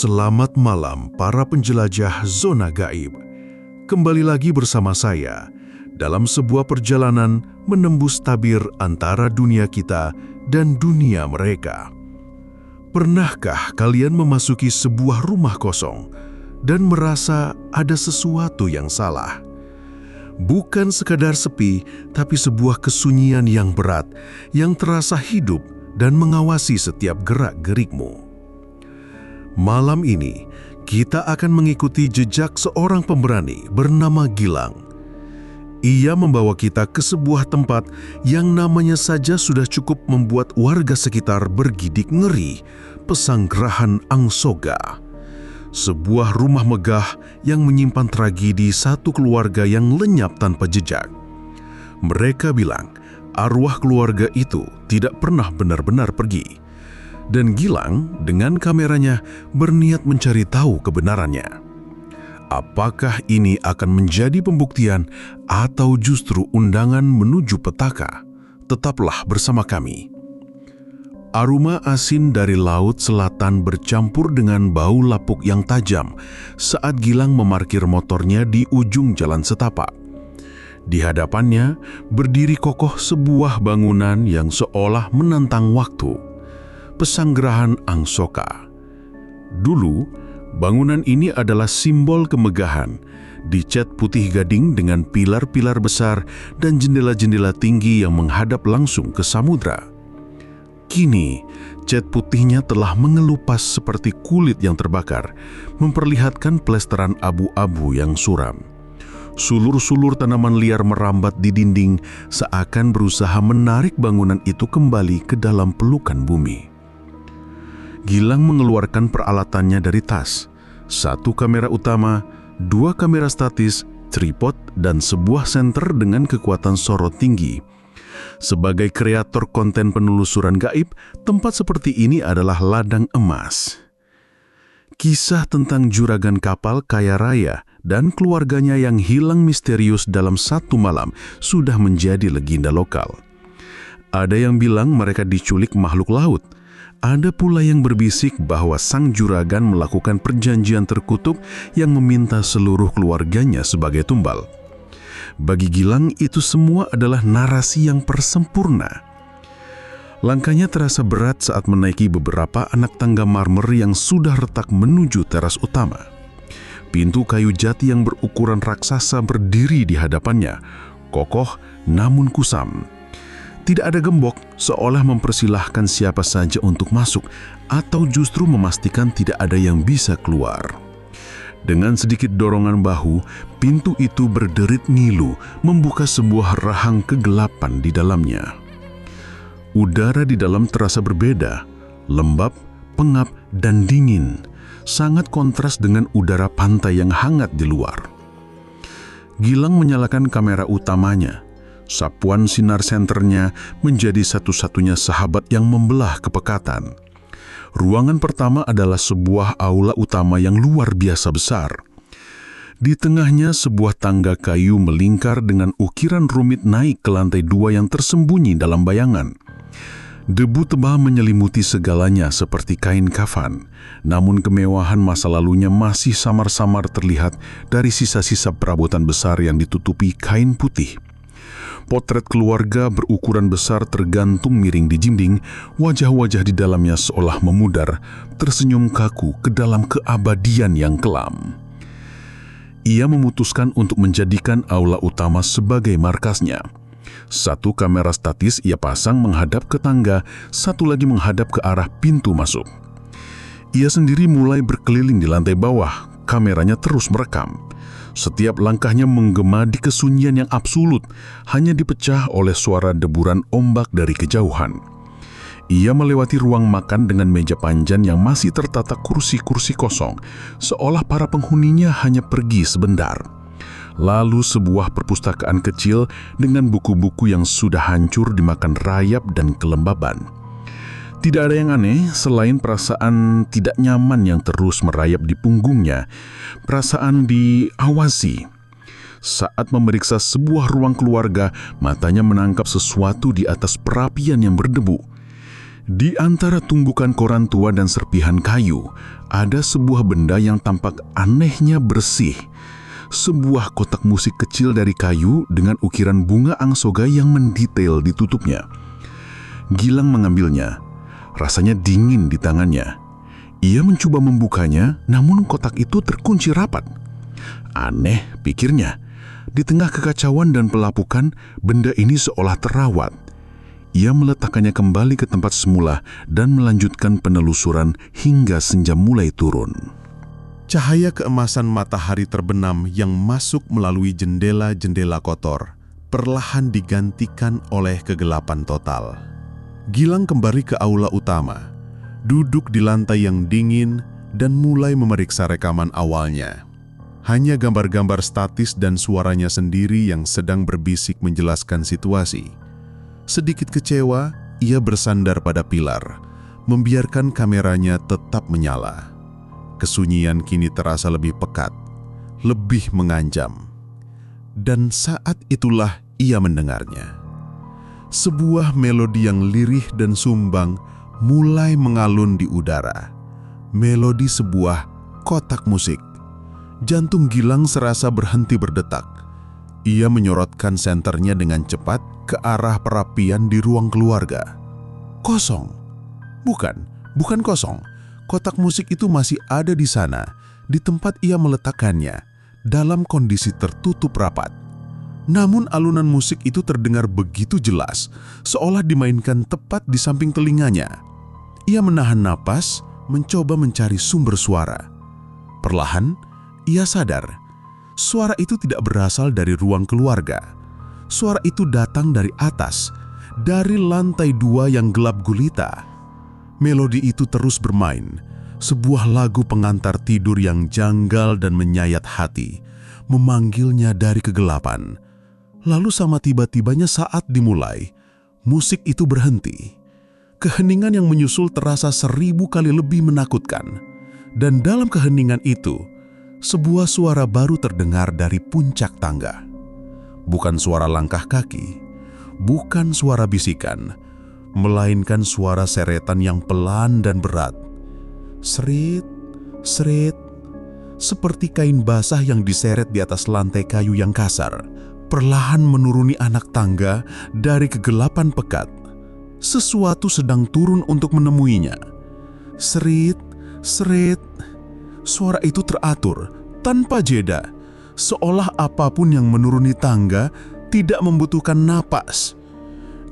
Selamat malam para penjelajah zona gaib. Kembali lagi bersama saya dalam sebuah perjalanan menembus tabir antara dunia kita dan dunia mereka. Pernahkah kalian memasuki sebuah rumah kosong dan merasa ada sesuatu yang salah? Bukan sekadar sepi, tapi sebuah kesunyian yang berat yang terasa hidup dan mengawasi setiap gerak-gerikmu. Malam ini, kita akan mengikuti jejak seorang pemberani bernama Gilang. Ia membawa kita ke sebuah tempat yang namanya saja sudah cukup membuat warga sekitar bergidik ngeri, Pesanggerahan Angsoga. Sebuah rumah megah yang menyimpan tragedi satu keluarga yang lenyap tanpa jejak. Mereka bilang, arwah keluarga itu tidak pernah benar-benar pergi. Dan Gilang dengan kameranya berniat mencari tahu kebenarannya. Apakah ini akan menjadi pembuktian atau justru undangan menuju petaka? Tetaplah bersama kami. Aroma asin dari laut selatan bercampur dengan bau lapuk yang tajam saat Gilang memarkir motornya di ujung jalan setapak. Di hadapannya berdiri kokoh sebuah bangunan yang seolah menantang waktu. Pesanggerahan Angsoga. Dulu, bangunan ini adalah simbol kemegahan, dicat putih gading dengan pilar-pilar besar dan jendela-jendela tinggi yang menghadap langsung ke samudra. Kini, cat putihnya telah mengelupas seperti kulit yang terbakar, memperlihatkan plesteran abu-abu yang suram. Sulur-sulur tanaman liar merambat di dinding seakan berusaha menarik bangunan itu kembali ke dalam pelukan bumi. Gilang mengeluarkan peralatannya dari tas. 1 kamera utama, 2 kamera statis, tripod, dan sebuah senter dengan kekuatan sorot tinggi. Sebagai kreator konten penelusuran gaib, tempat seperti ini adalah ladang emas. Kisah tentang juragan kapal kaya raya dan keluarganya yang hilang misterius dalam satu malam sudah menjadi legenda lokal. Ada yang bilang mereka diculik makhluk laut. Ada pula yang berbisik bahwa sang juragan melakukan perjanjian terkutuk yang meminta seluruh keluarganya sebagai tumbal. Bagi Gilang, itu semua adalah narasi yang persempurna. Langkahnya terasa berat saat menaiki beberapa anak tangga marmer yang sudah retak menuju teras utama. Pintu kayu jati yang berukuran raksasa berdiri di hadapannya, kokoh namun kusam. Tidak ada gembok, seolah mempersilahkan siapa saja untuk masuk, atau justru memastikan tidak ada yang bisa keluar. Dengan sedikit dorongan bahu, pintu itu berderit ngilu, membuka sebuah rahang kegelapan di dalamnya. Udara di dalam terasa berbeda, lembab, pengap, dan dingin, sangat kontras dengan udara pantai yang hangat di luar. Gilang menyalakan kamera utamanya. Sapuan sinar senternya menjadi satu-satunya sahabat yang membelah kepekatan. Ruangan pertama adalah sebuah aula utama yang luar biasa besar. Di tengahnya sebuah tangga kayu melingkar dengan ukiran rumit naik ke lantai 2 yang tersembunyi dalam bayangan. Debu tebal menyelimuti segalanya seperti kain kafan, namun kemewahan masa lalunya masih samar-samar terlihat dari sisa-sisa perabotan besar yang ditutupi kain putih. Potret keluarga berukuran besar tergantung miring di dinding, wajah-wajah di dalamnya seolah memudar, tersenyum kaku ke dalam keabadian yang kelam. Ia memutuskan untuk menjadikan aula utama sebagai markasnya. 1 kamera statis ia pasang menghadap ke tangga, 1 lagi menghadap ke arah pintu masuk. Ia sendiri mulai berkeliling di lantai bawah, kameranya terus merekam. Setiap langkahnya menggema di kesunyian yang absolut, hanya dipecah oleh suara deburan ombak dari kejauhan. Ia melewati ruang makan dengan meja panjang yang masih tertata kursi-kursi kosong, seolah para penghuninya hanya pergi sebentar. Lalu sebuah perpustakaan kecil dengan buku-buku yang sudah hancur dimakan rayap dan kelembaban. Tidak ada yang aneh selain perasaan tidak nyaman yang terus merayap di punggungnya, perasaan diawasi. Saat memeriksa sebuah ruang keluarga, matanya menangkap sesuatu di atas perapian yang berdebu. Di antara tumbukan koran tua dan serpihan kayu, ada sebuah benda yang tampak anehnya bersih. Sebuah kotak musik kecil dari kayu dengan ukiran bunga angsoga yang mendetail di tutupnya. Gilang mengambilnya. Rasanya dingin di tangannya. Ia mencoba membukanya, namun kotak itu terkunci rapat. Aneh, pikirnya. Di tengah kekacauan dan pelapukan, benda ini seolah terawat. Ia meletakkannya kembali ke tempat semula dan melanjutkan penelusuran hingga senja mulai turun. Cahaya keemasan matahari terbenam yang masuk melalui jendela-jendela kotor perlahan digantikan oleh kegelapan total. Gilang kembali ke aula utama, duduk di lantai yang dingin dan mulai memeriksa rekaman awalnya. Hanya gambar-gambar statis dan suaranya sendiri yang sedang berbisik menjelaskan situasi. Sedikit kecewa, ia bersandar pada pilar, membiarkan kameranya tetap menyala. Kesunyian kini terasa lebih pekat, lebih mengancam. Dan saat itulah ia mendengarnya. Sebuah melodi yang lirih dan sumbang mulai mengalun di udara. Melodi sebuah kotak musik. Jantung Gilang serasa berhenti berdetak. Ia menyorotkan senternya dengan cepat ke arah perapian di ruang keluarga. Kosong. Bukan kosong. Kotak musik itu masih ada di sana, di tempat ia meletakkannya, dalam kondisi tertutup rapat. Namun alunan musik itu terdengar begitu jelas, seolah dimainkan tepat di samping telinganya. Ia menahan napas, mencoba mencari sumber suara. Perlahan, ia sadar, suara itu tidak berasal dari ruang keluarga. Suara itu datang dari atas, dari lantai 2 yang gelap gulita. Melodi itu terus bermain, sebuah lagu pengantar tidur yang janggal dan menyayat hati, memanggilnya dari kegelapan. Lalu sama tiba-tibanya saat dimulai, musik itu berhenti. Keheningan yang menyusul terasa 1000 kali lebih menakutkan. Dan dalam keheningan itu, sebuah suara baru terdengar dari puncak tangga. Bukan suara langkah kaki, bukan suara bisikan, melainkan suara seretan yang pelan dan berat. Serit, serit, seperti kain basah yang diseret di atas lantai kayu yang kasar, perlahan menuruni anak tangga dari kegelapan pekat. Sesuatu sedang turun untuk menemuinya. Serit, serit, suara itu teratur, tanpa jeda, seolah apapun yang menuruni tangga tidak membutuhkan napas.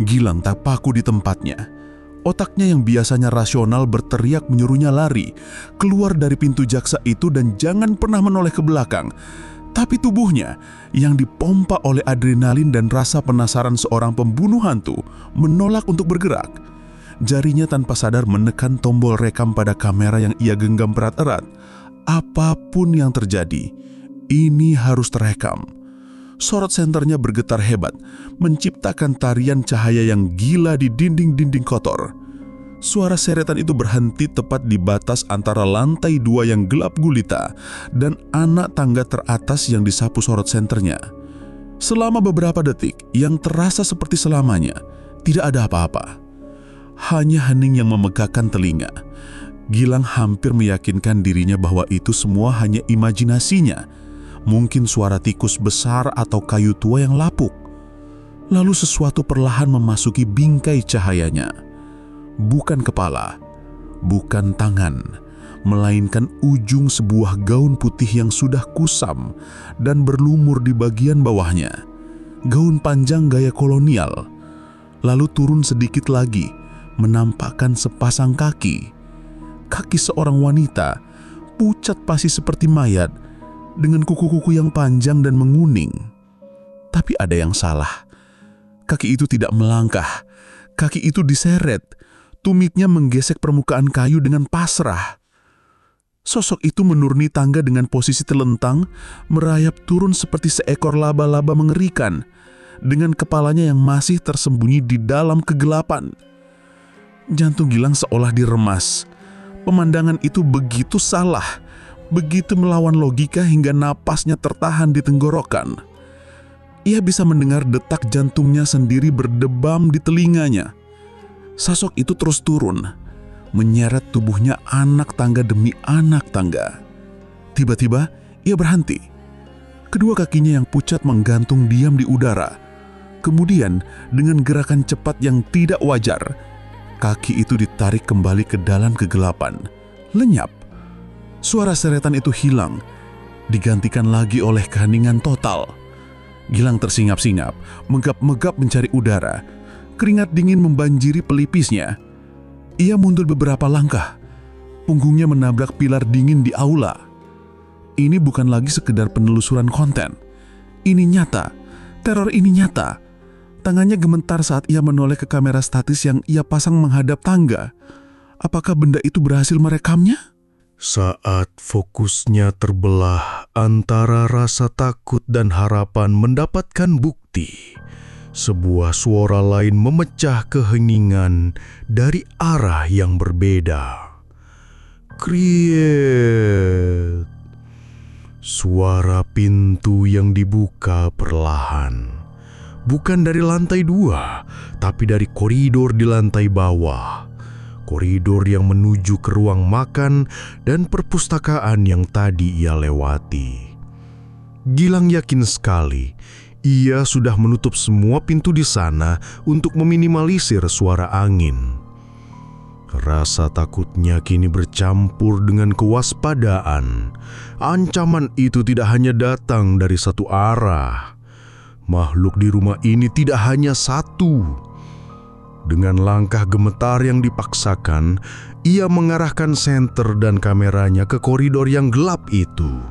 Gilang tak paku di tempatnya. Otaknya yang biasanya rasional berteriak menyuruhnya lari, keluar dari pintu jaksa itu dan jangan pernah menoleh ke belakang. Tapi tubuhnya yang dipompa oleh adrenalin dan rasa penasaran seorang pembunuh hantu menolak untuk bergerak. Jarinya tanpa sadar menekan tombol rekam pada kamera yang ia genggam erat-erat. Apapun yang terjadi, ini harus terekam. Sorot senternya bergetar hebat, menciptakan tarian cahaya yang gila di dinding-dinding kotor. Suara seretan itu berhenti tepat di batas antara lantai 2 yang gelap gulita dan anak tangga teratas yang disapu sorot senternya. Selama beberapa detik yang terasa seperti selamanya, tidak ada apa-apa. Hanya hening yang memegahkan telinga. Gilang hampir meyakinkan dirinya bahwa itu semua hanya imajinasinya. Mungkin suara tikus besar atau kayu tua yang lapuk. Lalu sesuatu perlahan memasuki bingkai cahayanya. Bukan kepala, bukan tangan, melainkan ujung sebuah gaun putih yang sudah kusam dan berlumur di bagian bawahnya. Gaun panjang gaya kolonial. Lalu turun sedikit lagi, menampakkan sepasang kaki. Kaki seorang wanita, pucat pasi seperti mayat, dengan kuku-kuku yang panjang dan menguning. Tapi ada yang salah. Kaki itu tidak melangkah. Kaki itu diseret. Tumitnya menggesek permukaan kayu dengan pasrah. Sosok itu menuruni tangga dengan posisi telentang, merayap turun seperti seekor laba-laba mengerikan, dengan kepalanya yang masih tersembunyi di dalam kegelapan. Jantung Gilang seolah diremas. Pemandangan itu begitu salah, begitu melawan logika hingga napasnya tertahan di tenggorokan. Ia bisa mendengar detak jantungnya sendiri berdebam di telinganya. Sosok itu terus turun, menyeret tubuhnya anak tangga demi anak tangga. Tiba-tiba, ia berhenti. Kedua kakinya yang pucat menggantung diam di udara. Kemudian, dengan gerakan cepat yang tidak wajar, kaki itu ditarik kembali ke dalam kegelapan. Lenyap. Suara seretan itu hilang, digantikan lagi oleh keheningan total. Gilang tersingap-singap, megap-megap mencari udara. Keringat dingin membanjiri pelipisnya. Ia mundur beberapa langkah. Punggungnya menabrak pilar dingin di aula. Ini bukan lagi sekedar penelusuran konten. Ini nyata. Teror ini nyata. Tangannya gemetar saat ia menoleh ke kamera statis yang ia pasang menghadap tangga. Apakah benda itu berhasil merekamnya? Saat fokusnya terbelah antara rasa takut dan harapan mendapatkan bukti, sebuah suara lain memecah keheningan dari arah yang berbeda. Kriet. Suara pintu yang dibuka perlahan. Bukan dari lantai 2, tapi dari koridor di lantai bawah. Koridor yang menuju ke ruang makan dan perpustakaan yang tadi ia lewati. Gilang yakin sekali, ia sudah menutup semua pintu di sana untuk meminimalisir suara angin. Rasa takutnya kini bercampur dengan kewaspadaan. Ancaman itu tidak hanya datang dari satu arah. Makhluk di rumah ini tidak hanya satu. Dengan langkah gemetar yang dipaksakan, ia mengarahkan senter dan kameranya ke koridor yang gelap itu.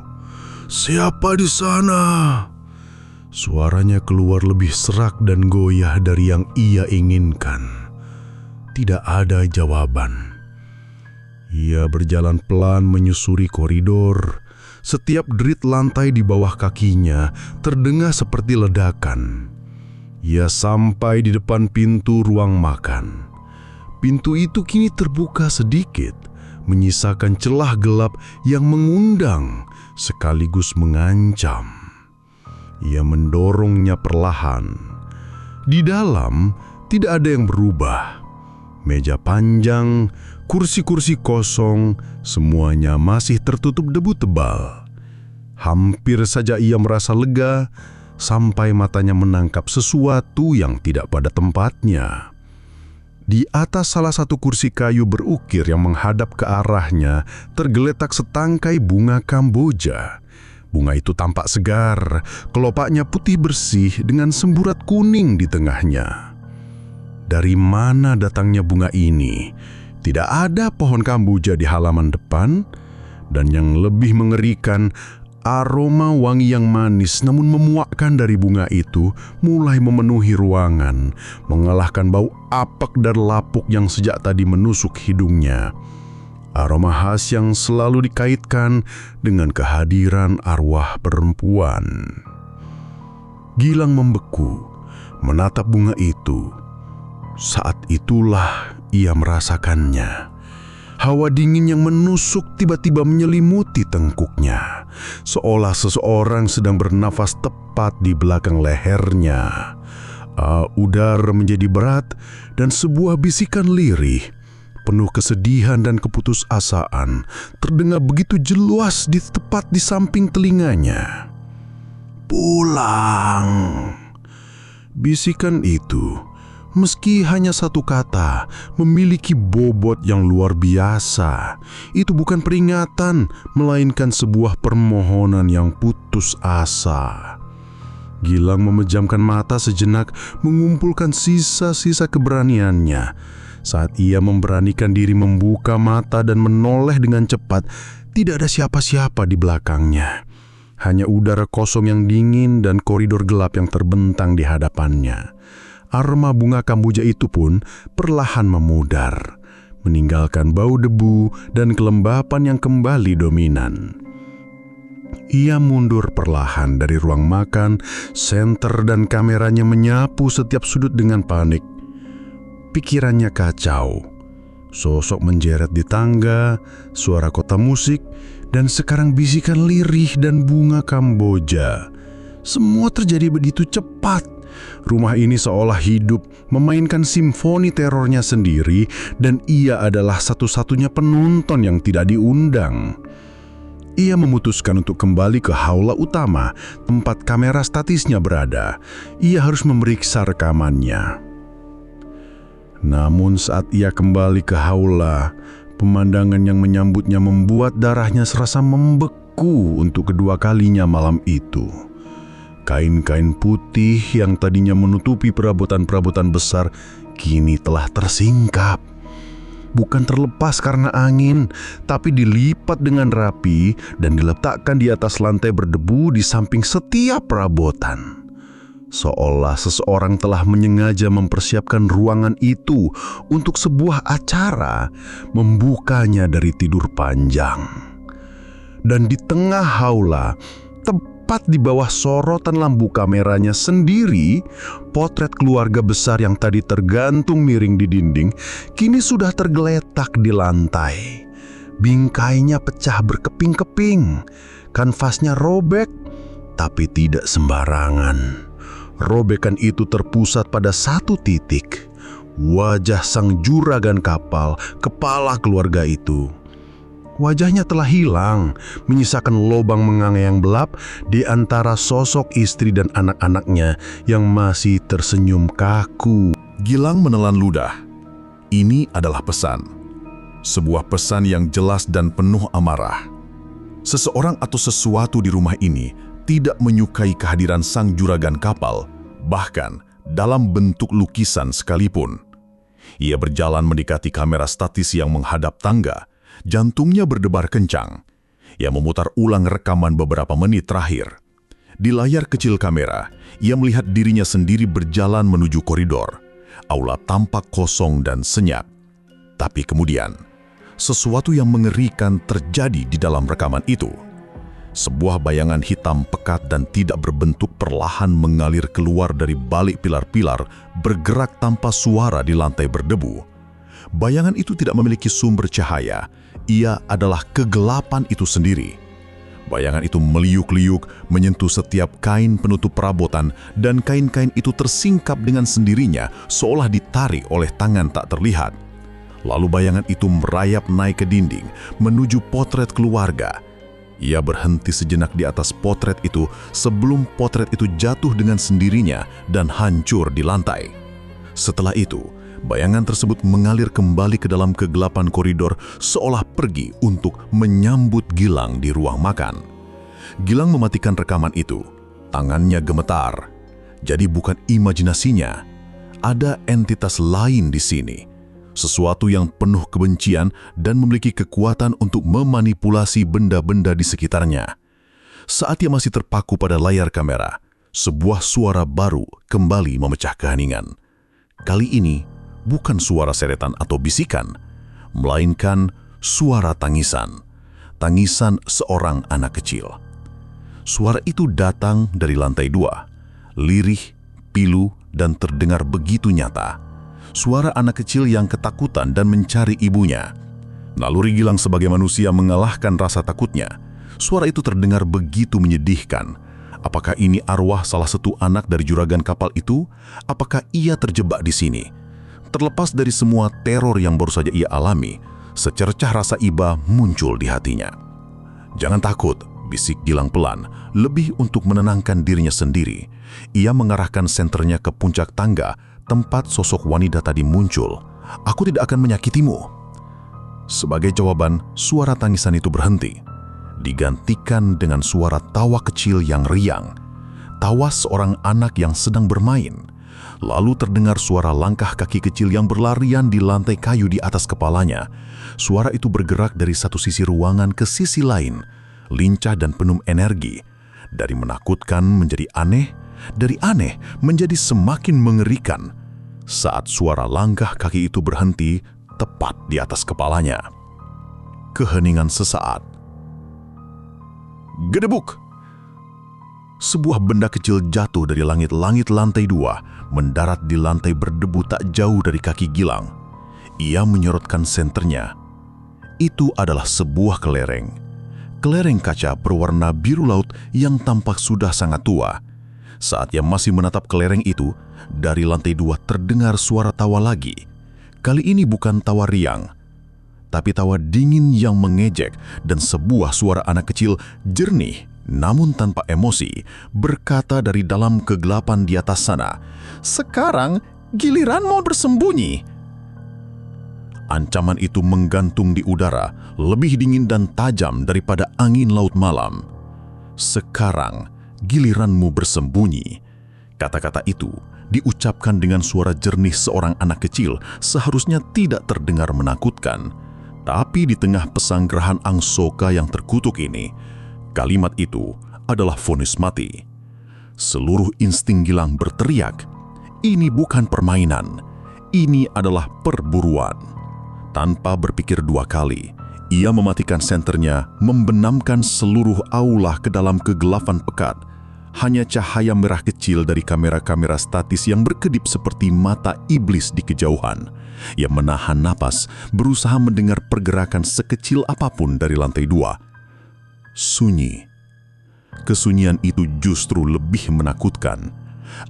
"Siapa di sana?" Suaranya keluar lebih serak dan goyah dari yang ia inginkan. Tidak ada jawaban. Ia berjalan pelan menyusuri koridor. Setiap derit lantai di bawah kakinya terdengar seperti ledakan. Ia sampai di depan pintu ruang makan. Pintu itu kini terbuka sedikit, menyisakan celah gelap yang mengundang sekaligus mengancam. Ia mendorongnya perlahan. Di dalam tidak ada yang berubah. Meja panjang, kursi-kursi kosong, semuanya masih tertutup debu tebal. Hampir saja ia merasa lega sampai matanya menangkap sesuatu yang tidak pada tempatnya. Di atas salah satu kursi kayu berukir yang menghadap ke arahnya tergeletak setangkai bunga Kamboja. Bunga itu tampak segar, kelopaknya putih bersih dengan semburat kuning di tengahnya. Dari mana datangnya bunga ini? Tidak ada pohon Kamboja di halaman depan, dan yang lebih mengerikan, aroma wangi yang manis namun memuakkan dari bunga itu mulai memenuhi ruangan, mengalahkan bau apek dan lapuk yang sejak tadi menusuk hidungnya. Aroma khas yang selalu dikaitkan dengan kehadiran arwah perempuan. Gilang membeku, menatap bunga itu. Saat itulah ia merasakannya. Hawa dingin yang menusuk tiba-tiba menyelimuti tengkuknya, seolah seseorang sedang bernafas tepat di belakang lehernya. Udara menjadi berat dan sebuah bisikan lirih, penuh kesedihan dan keputusasaan, terdengar begitu jelas tepat di samping telinganya. "Pulang." Bisikan itu, meski hanya satu kata, memiliki bobot yang luar biasa. Itu bukan peringatan, melainkan sebuah permohonan yang putus asa. Gilang memejamkan mata sejenak, mengumpulkan sisa-sisa keberaniannya. Saat ia memberanikan diri membuka mata dan menoleh dengan cepat, tidak ada siapa-siapa di belakangnya. Hanya udara kosong yang dingin dan koridor gelap yang terbentang di hadapannya. Aroma bunga Kamboja itu pun perlahan memudar, meninggalkan bau debu dan kelembapan yang kembali dominan. Ia mundur perlahan dari ruang makan, senter dan kameranya menyapu setiap sudut dengan panik. Pikirannya kacau. Sosok menjeret di tangga, suara kota musik, dan sekarang bisikan lirih dan bunga Kamboja. Semua terjadi begitu cepat. Rumah ini seolah hidup, memainkan simfoni terornya sendiri, dan ia adalah satu-satunya penonton yang tidak diundang. Ia memutuskan untuk kembali ke aula utama, tempat kamera statisnya berada. Ia harus memeriksa rekamannya. Namun saat ia kembali ke aula, pemandangan yang menyambutnya membuat darahnya serasa membeku untuk kedua kalinya malam itu. Kain-kain putih yang tadinya menutupi perabotan-perabotan besar kini telah tersingkap. Bukan terlepas karena angin, tapi dilipat dengan rapi dan diletakkan di atas lantai berdebu di samping setiap perabotan. Seolah seseorang telah menyengaja mempersiapkan ruangan itu untuk sebuah acara, membukanya dari tidur panjang. Dan di tengah aula, tepat di bawah sorotan lampu kameranya sendiri, potret keluarga besar yang tadi tergantung miring di dinding, kini sudah tergeletak di lantai. Bingkainya pecah berkeping-keping, kanvasnya robek, tapi tidak sembarangan. Robekan itu terpusat pada satu titik, wajah sang juragan kapal, kepala keluarga itu. Wajahnya telah hilang, menyisakan lubang menganga yang gelap di antara sosok istri dan anak-anaknya yang masih tersenyum kaku. Gilang menelan ludah. Ini adalah pesan. Sebuah pesan yang jelas dan penuh amarah. Seseorang atau sesuatu di rumah ini tidak menyukai kehadiran sang juragan kapal, bahkan dalam bentuk lukisan sekalipun. Ia berjalan mendekati kamera statis yang menghadap tangga. Jantungnya berdebar kencang. Ia memutar ulang rekaman beberapa menit terakhir. Di layar kecil kamera, ia melihat dirinya sendiri berjalan menuju koridor. Aula tampak kosong dan senyap. Tapi kemudian, sesuatu yang mengerikan terjadi di dalam rekaman itu. Sebuah bayangan hitam pekat dan tidak berbentuk perlahan mengalir keluar dari balik pilar-pilar, bergerak tanpa suara di lantai berdebu. Bayangan itu tidak memiliki sumber cahaya. Ia adalah kegelapan itu sendiri. Bayangan itu meliuk-liuk, menyentuh setiap kain penutup perabotan, dan kain-kain itu tersingkap dengan sendirinya, seolah ditarik oleh tangan tak terlihat. Lalu bayangan itu merayap naik ke dinding, menuju potret keluarga. Ia berhenti sejenak di atas potret itu sebelum potret itu jatuh dengan sendirinya dan hancur di lantai. Setelah itu, bayangan tersebut mengalir kembali ke dalam kegelapan koridor seolah pergi untuk menyambut Gilang di ruang makan. Gilang mematikan rekaman itu. Tangannya gemetar. Jadi bukan imajinasinya. Ada entitas lain di sini. Sesuatu yang penuh kebencian dan memiliki kekuatan untuk memanipulasi benda-benda di sekitarnya. Saat ia masih terpaku pada layar kamera, sebuah suara baru kembali memecah keheningan. Kali ini, bukan suara seretan atau bisikan, melainkan suara tangisan. Tangisan seorang anak kecil. Suara itu datang dari lantai 2, lirih, pilu, dan terdengar begitu nyata. Suara anak kecil yang ketakutan dan mencari ibunya. Naluri Gilang sebagai manusia mengalahkan rasa takutnya. Suara itu terdengar begitu menyedihkan. Apakah ini arwah salah satu anak dari juragan kapal itu? Apakah ia terjebak di sini? Terlepas dari semua teror yang baru saja ia alami, secercah rasa iba muncul di hatinya. "Jangan takut," bisik Gilang pelan, lebih untuk menenangkan dirinya sendiri. Ia mengarahkan senternya ke puncak tangga, tempat sosok wanita tadi muncul. "Aku tidak akan menyakitimu." Sebagai jawaban, suara tangisan itu berhenti. Digantikan dengan suara tawa kecil yang riang. Tawa seorang anak yang sedang bermain. Lalu terdengar suara langkah kaki kecil yang berlarian di lantai kayu di atas kepalanya. Suara itu bergerak dari satu sisi ruangan ke sisi lain, lincah dan penuh energi. Dari menakutkan menjadi aneh, dari aneh menjadi semakin mengerikan. Saat suara langkah kaki itu berhenti tepat di atas kepalanya. Keheningan sesaat. Gedebuk! Sebuah benda kecil jatuh dari langit-langit lantai 2, mendarat di lantai berdebu tak jauh dari kaki Gilang. Ia menyorotkan senternya. Itu adalah sebuah kelereng. Kelereng kaca berwarna biru laut yang tampak sudah sangat tua. Saat ia masih menatap kelereng itu, dari lantai 2 terdengar suara tawa lagi. Kali ini bukan tawa riang, tapi tawa dingin yang mengejek, dan sebuah suara anak kecil jernih namun tanpa emosi berkata dari dalam kegelapan di atas sana, "Sekarang giliranmu bersembunyi." Ancaman itu menggantung di udara, lebih dingin dan tajam daripada angin laut malam. "Sekarang giliranmu bersembunyi." Kata-kata itu diucapkan dengan suara jernih seorang anak kecil, seharusnya tidak terdengar menakutkan. Tapi di tengah pesanggrahan Angsoka yang terkutuk ini, kalimat itu adalah vonis mati. Seluruh insting Gilang berteriak, "Ini bukan permainan, ini adalah perburuan." Tanpa berpikir 2 kali, ia mematikan senternya, membenamkan seluruh aula ke dalam kegelapan pekat. Hanya cahaya merah kecil dari kamera-kamera statis yang berkedip seperti mata iblis di kejauhan. Ia menahan napas, berusaha mendengar pergerakan sekecil apapun dari lantai 2. Sunyi. Kesunyian itu justru lebih menakutkan.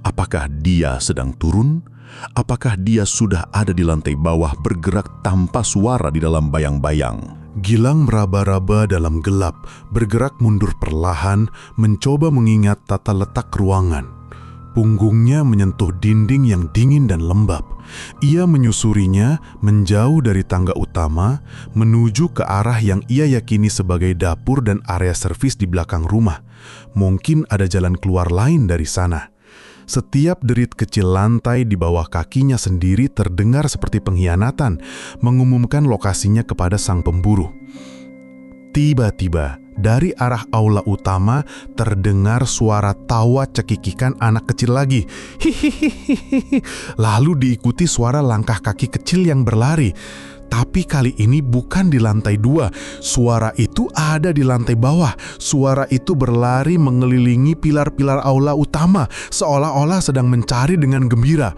Apakah dia sedang turun? Apakah dia sudah ada di lantai bawah bergerak tanpa suara di dalam bayang-bayang? Gilang meraba-raba dalam gelap, bergerak mundur perlahan, mencoba mengingat tata letak ruangan. Punggungnya menyentuh dinding yang dingin dan lembab. Ia menyusurinya menjauh dari tangga utama, menuju ke arah yang ia yakini sebagai dapur dan area servis di belakang rumah. Mungkin ada jalan keluar lain dari sana. Setiap derit kecil lantai di bawah kakinya sendiri terdengar seperti pengkhianatan, mengumumkan lokasinya kepada sang pemburu. Tiba-tiba, dari arah aula utama terdengar suara tawa cekikikan anak kecil lagi. Hihihihi. Lalu diikuti suara langkah kaki kecil yang berlari. Tapi kali ini bukan di lantai 2. Suara itu ada di lantai bawah. Suara itu berlari mengelilingi pilar-pilar aula utama, seolah-olah sedang mencari dengan gembira.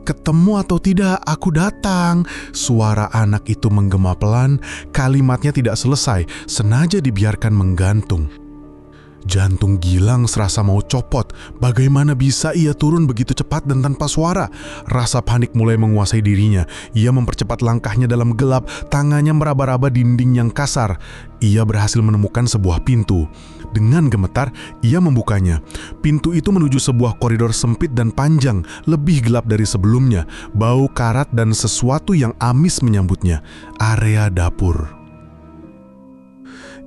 "Ketemu atau tidak, aku datang." Suara anak itu menggema pelan, kalimatnya tidak selesai, sengaja dibiarkan menggantung. Jantung Gilang serasa mau copot. Bagaimana bisa ia turun begitu cepat dan tanpa suara? Rasa panik mulai menguasai dirinya. Ia mempercepat langkahnya dalam gelap, tangannya meraba-raba dinding yang kasar. Ia berhasil menemukan sebuah pintu. Dengan gemetar, ia membukanya. Pintu itu menuju sebuah koridor sempit dan panjang, lebih gelap dari sebelumnya. Bau karat dan sesuatu yang amis menyambutnya. Area dapur.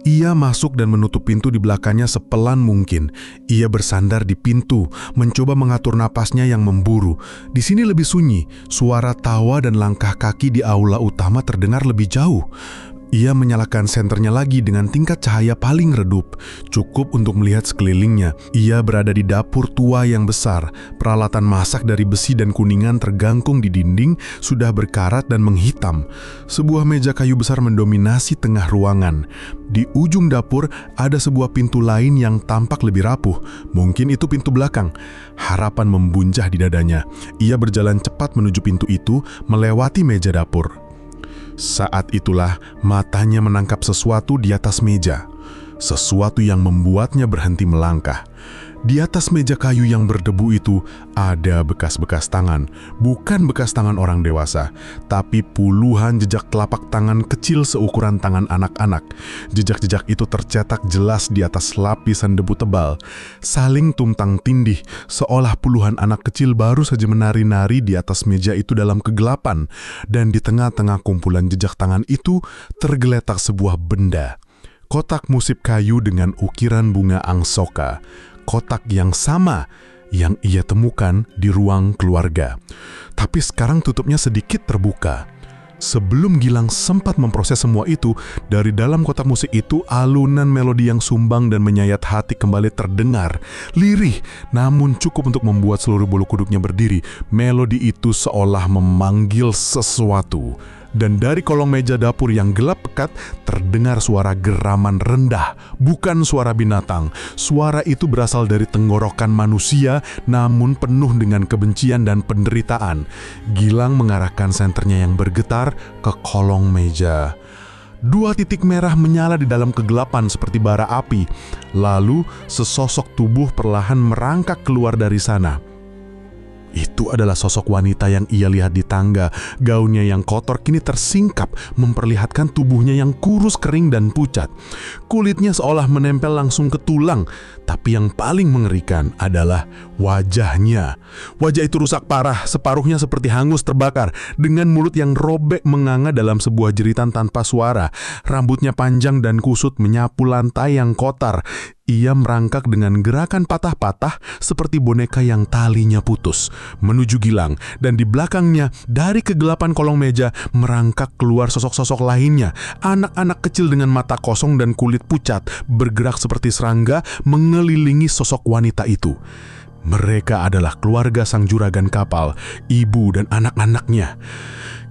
Ia masuk dan menutup pintu di belakangnya sepelan mungkin. Ia bersandar di pintu, mencoba mengatur napasnya yang memburu. Di sini lebih sunyi, suara tawa dan langkah kaki di aula utama terdengar lebih jauh. Ia menyalakan senternya lagi dengan tingkat cahaya paling redup, cukup untuk melihat sekelilingnya. Ia berada di dapur tua yang besar. Peralatan masak dari besi dan kuningan tergantung di dinding, sudah berkarat dan menghitam. Sebuah meja kayu besar mendominasi tengah ruangan. Di ujung dapur ada sebuah pintu lain yang tampak lebih rapuh. Mungkin itu pintu belakang. Harapan membunjah di dadanya. Ia berjalan cepat menuju pintu itu, melewati meja dapur. Saat itulah matanya menangkap sesuatu di atas meja. Sesuatu yang membuatnya berhenti melangkah. Di atas meja kayu yang berdebu itu ada bekas-bekas tangan. Bukan bekas tangan orang dewasa, tapi puluhan jejak telapak tangan kecil seukuran tangan anak-anak. Jejak-jejak itu tercetak jelas di atas lapisan debu tebal. Saling tumpang tindih, seolah puluhan anak kecil baru saja menari-nari di atas meja itu dalam kegelapan. Dan di tengah-tengah kumpulan jejak tangan itu tergeletak sebuah benda. Kotak musik kayu dengan ukiran bunga angsoka. Kotak yang sama yang ia temukan di ruang keluarga. Tapi sekarang tutupnya sedikit terbuka. Sebelum Gilang sempat memproses semua itu, dari dalam kotak musik itu alunan melodi yang sumbang dan menyayat hati kembali terdengar. Lirih, namun cukup untuk membuat seluruh bulu kuduknya berdiri. Melodi itu seolah memanggil sesuatu. Dan dari kolong meja dapur yang gelap pekat terdengar suara geraman rendah, bukan suara binatang. Suara itu berasal dari tenggorokan manusia, namun penuh dengan kebencian dan penderitaan. Gilang mengarahkan senternya yang bergetar ke kolong meja. 2 titik merah menyala di dalam kegelapan seperti bara api. Lalu sesosok tubuh perlahan merangkak keluar dari sana. Itu adalah sosok wanita yang ia lihat di tangga. Gaunnya yang kotor kini tersingkap, memperlihatkan tubuhnya yang kurus, kering, dan pucat. Kulitnya seolah menempel langsung ke tulang. Tapi yang paling mengerikan adalah wajahnya. Wajah itu rusak parah, separuhnya seperti hangus terbakar, dengan mulut yang robek menganga dalam sebuah jeritan tanpa suara. Rambutnya panjang dan kusut menyapu lantai yang kotor. Ia merangkak dengan gerakan patah-patah seperti boneka yang talinya putus, menuju Gilang, dan di belakangnya dari kegelapan kolong meja merangkak keluar sosok-sosok lainnya. Anak-anak kecil dengan mata kosong dan kulit pucat bergerak seperti serangga mengelilingi sosok wanita itu. Mereka adalah keluarga sang juragan kapal, ibu dan anak-anaknya.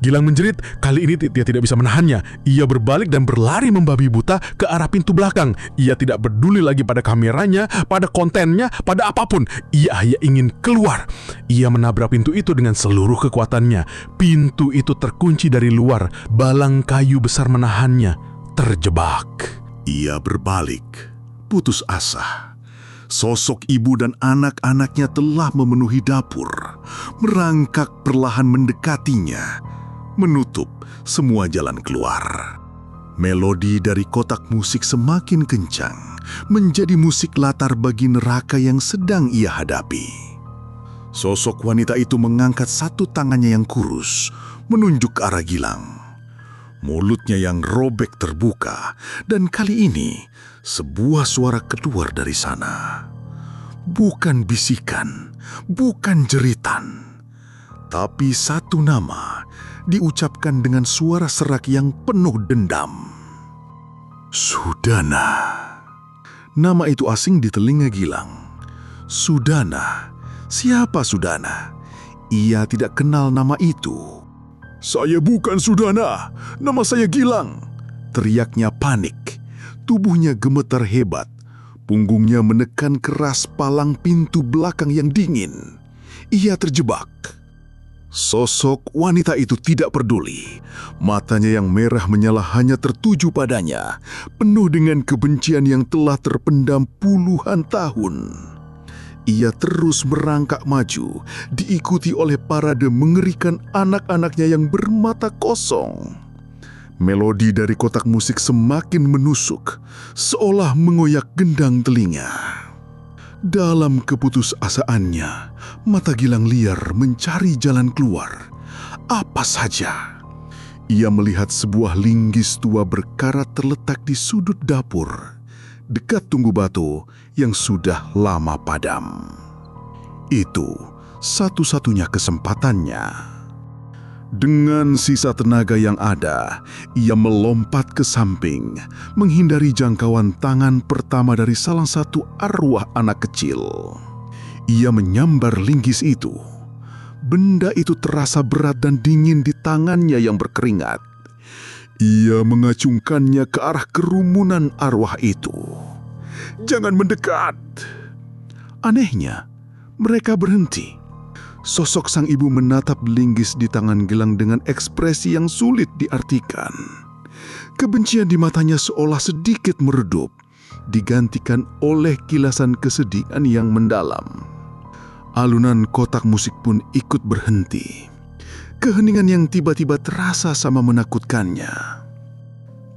Gilang menjerit. Kali ini dia tidak bisa menahannya. Ia berbalik dan berlari membabi buta ke arah pintu belakang. Ia tidak peduli lagi pada kameranya, pada kontennya, pada apapun. Ia hanya ingin keluar. Ia menabrak pintu itu dengan seluruh kekuatannya. Pintu itu terkunci dari luar. Balang kayu besar menahannya. Terjebak. Ia berbalik, putus asa. Sosok ibu dan anak-anaknya telah memenuhi dapur, merangkak perlahan mendekatinya, menutup semua jalan keluar. Melodi dari kotak musik semakin kencang, menjadi musik latar bagi neraka yang sedang ia hadapi. Sosok wanita itu mengangkat satu tangannya yang kurus, menunjuk ke arah Gilang. Mulutnya yang robek terbuka, dan kali ini sebuah suara keluar dari sana. Bukan bisikan, bukan jeritan, tapi satu nama diucapkan dengan suara serak yang penuh dendam. Sudana. Nama itu asing di telinga Gilang. Sudana. Siapa Sudana? Ia tidak kenal nama itu. "Saya bukan Sudana, nama saya Gilang," teriaknya panik. Tubuhnya gemetar hebat, punggungnya menekan keras palang pintu belakang yang dingin. Ia terjebak. Sosok wanita itu tidak peduli. Matanya yang merah menyala hanya tertuju padanya, penuh dengan kebencian yang telah terpendam puluhan tahun. Ia terus merangkak maju, diikuti oleh parade mengerikan anak-anaknya yang bermata kosong. Melodi dari kotak musik semakin menusuk, seolah mengoyak gendang telinga. Dalam keputusasaannya, mata Gilang liar mencari jalan keluar. Apa saja. Ia melihat sebuah linggis tua berkarat terletak di sudut dapur, dekat tunggu batu yang sudah lama padam. Itu satu-satunya kesempatannya. Dengan sisa tenaga yang ada, ia melompat ke samping, menghindari jangkauan tangan pertama dari salah satu arwah anak kecil. Ia menyambar linggis itu. Benda itu terasa berat dan dingin di tangannya yang berkeringat. Ia mengacungkannya ke arah kerumunan arwah itu. "Jangan mendekat!" Anehnya, mereka berhenti. Sosok sang ibu menatap linggis di tangan Gilang dengan ekspresi yang sulit diartikan. Kebencian di matanya seolah sedikit meredup, digantikan oleh kilasan kesedihan yang mendalam. Alunan kotak musik pun ikut berhenti. Keheningan yang tiba-tiba terasa sama menakutkannya.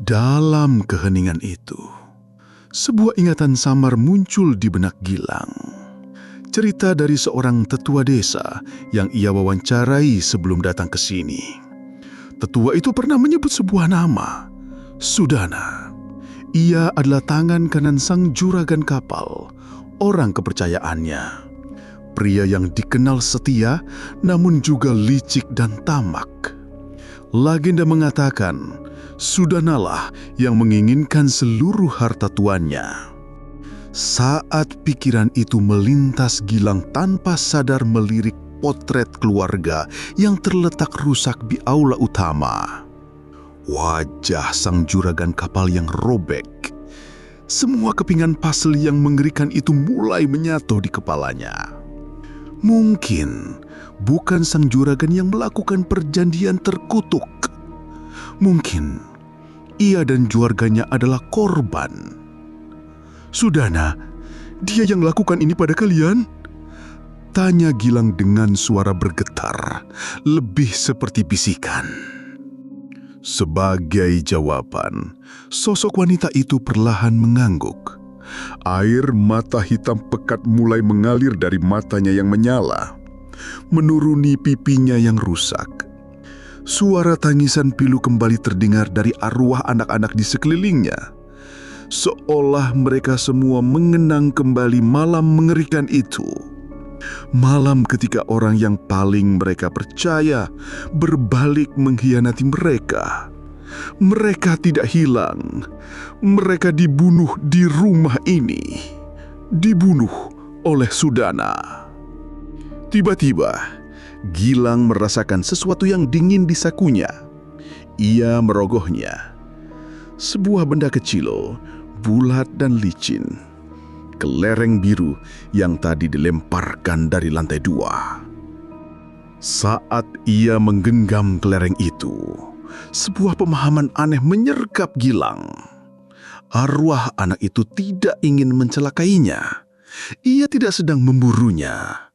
Dalam keheningan itu, sebuah ingatan samar muncul di benak Gilang. Cerita dari seorang tetua desa yang ia wawancarai sebelum datang ke sini. Tetua itu pernah menyebut sebuah nama, Sudana. Ia adalah tangan kanan sang juragan kapal, orang kepercayaannya. Pria yang dikenal setia, namun juga licik dan tamak. Legenda mengatakan, Sudanalah yang menginginkan seluruh harta tuannya. Saat pikiran itu melintas, Gilang tanpa sadar melirik potret keluarga yang terletak rusak di aula utama. Wajah sang juragan kapal yang robek. Semua kepingan pasel yang mengerikan itu mulai menyatu di kepalanya. Mungkin bukan sang juragan yang melakukan perjanjian terkutuk. Mungkin ia dan keluarganya adalah korban. "Sudana, dia yang lakukan ini pada kalian?" tanya Gilang dengan suara bergetar, lebih seperti bisikan. Sebagai jawaban, sosok wanita itu perlahan mengangguk. Air mata hitam pekat mulai mengalir dari matanya yang menyala, menuruni pipinya yang rusak. Suara tangisan pilu kembali terdengar dari arwah anak-anak di sekelilingnya, seolah mereka semua mengenang kembali malam mengerikan itu. Malam ketika orang yang paling mereka percaya berbalik mengkhianati mereka. Mereka tidak hilang. Mereka dibunuh di rumah ini. Dibunuh oleh Sudana. Tiba-tiba, Gilang merasakan sesuatu yang dingin di sakunya. Ia merogohnya. Sebuah benda kecil, bulat dan licin. Kelereng biru yang tadi dilemparkan dari lantai 2. Saat ia menggenggam kelereng itu, sebuah pemahaman aneh menyergap Gilang. Arwah anak itu tidak ingin mencelakainya. Ia tidak sedang memburunya.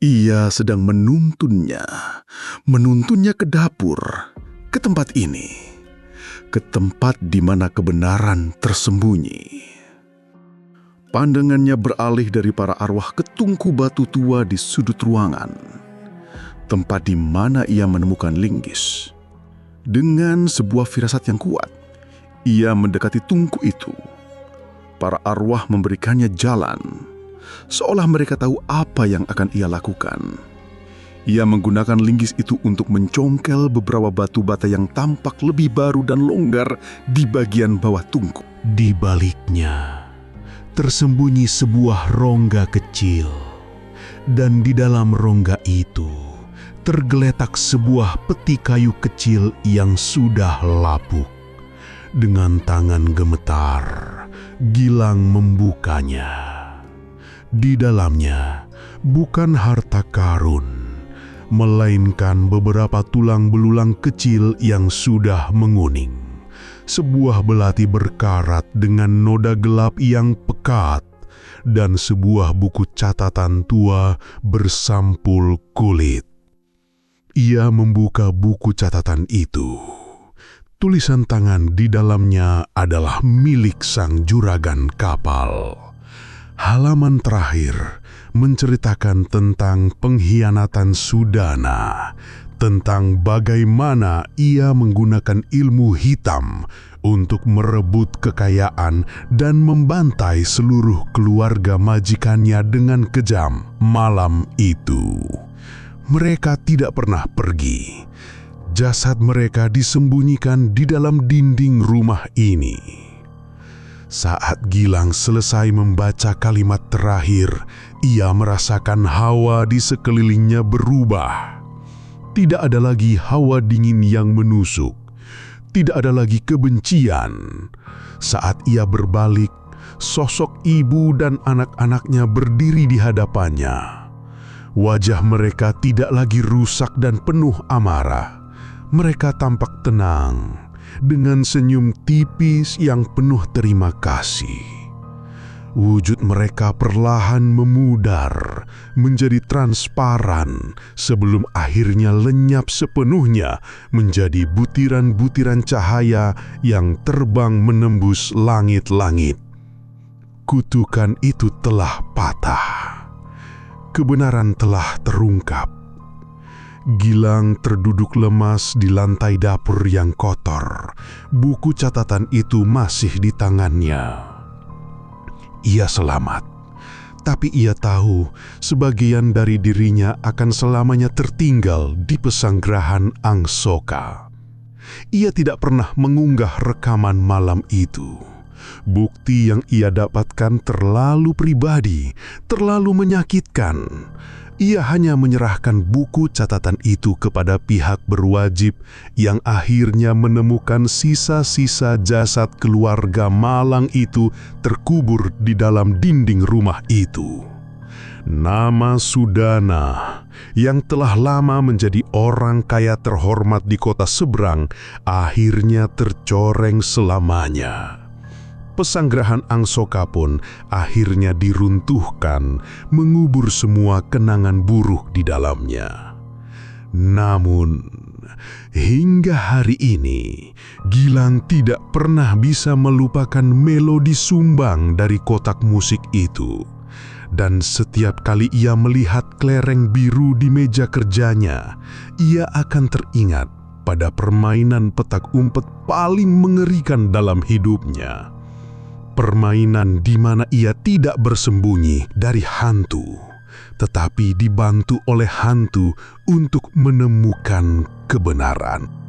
Ia sedang menuntunnya ke dapur, ke tempat ini, ke tempat di mana kebenaran tersembunyi. Pandangannya beralih dari para arwah ke tungku batu tua di sudut ruangan, tempat di mana ia menemukan linggis. Dengan sebuah firasat yang kuat, ia mendekati tungku itu. Para arwah memberikannya jalan, seolah mereka tahu apa yang akan ia lakukan. Ia menggunakan linggis itu untuk mencongkel beberapa batu bata yang tampak lebih baru dan longgar di bagian bawah tungku. Di baliknya tersembunyi sebuah rongga kecil, dan di dalam rongga itu tergeletak sebuah peti kayu kecil yang sudah lapuk. Dengan tangan gemetar, Gilang membukanya. Di dalamnya bukan harta karun, melainkan beberapa tulang belulang kecil yang sudah menguning. Sebuah belati berkarat dengan noda gelap yang pekat, dan sebuah buku catatan tua bersampul kulit. Ia membuka buku catatan itu. Tulisan tangan di dalamnya adalah milik sang juragan kapal. Halaman terakhir menceritakan tentang pengkhianatan Sudana, tentang bagaimana ia menggunakan ilmu hitam untuk merebut kekayaan dan membantai seluruh keluarga majikannya dengan kejam malam itu. Mereka tidak pernah pergi. Jasad mereka disembunyikan di dalam dinding rumah ini. Saat Gilang selesai membaca kalimat terakhir, ia merasakan hawa di sekelilingnya berubah. Tidak ada lagi hawa dingin yang menusuk. Tidak ada lagi kebencian. Saat ia berbalik, sosok ibu dan anak-anaknya berdiri di hadapannya. Wajah mereka tidak lagi rusak dan penuh amarah. Mereka tampak tenang, dengan senyum tipis yang penuh terima kasih. Wujud mereka perlahan memudar, menjadi transparan, sebelum akhirnya lenyap sepenuhnya menjadi butiran-butiran cahaya yang terbang menembus langit-langit. Kutukan itu telah patah. Kebenaran telah terungkap. Gilang terduduk lemas di lantai dapur yang kotor. Buku catatan itu masih di tangannya. Ia selamat, tapi ia tahu sebagian dari dirinya akan selamanya tertinggal di pesanggerahan Angsoka. Ia tidak pernah mengunggah rekaman malam itu. Bukti yang ia dapatkan terlalu pribadi, terlalu menyakitkan. Ia hanya menyerahkan buku catatan itu kepada pihak berwajib yang akhirnya menemukan sisa-sisa jasad keluarga malang itu terkubur di dalam dinding rumah itu. Nama Sudana yang telah lama menjadi orang kaya terhormat di kota seberang akhirnya tercoreng selamanya. Pesanggrahan Angsoka pun akhirnya diruntuhkan, mengubur semua kenangan buruk di dalamnya. Namun, hingga hari ini, Gilang tidak pernah bisa melupakan melodi sumbang dari kotak musik itu. Dan setiap kali ia melihat kelereng biru di meja kerjanya, ia akan teringat pada permainan petak umpet paling mengerikan dalam hidupnya. Permainan di mana ia tidak bersembunyi dari hantu, tetapi dibantu oleh hantu untuk menemukan kebenaran.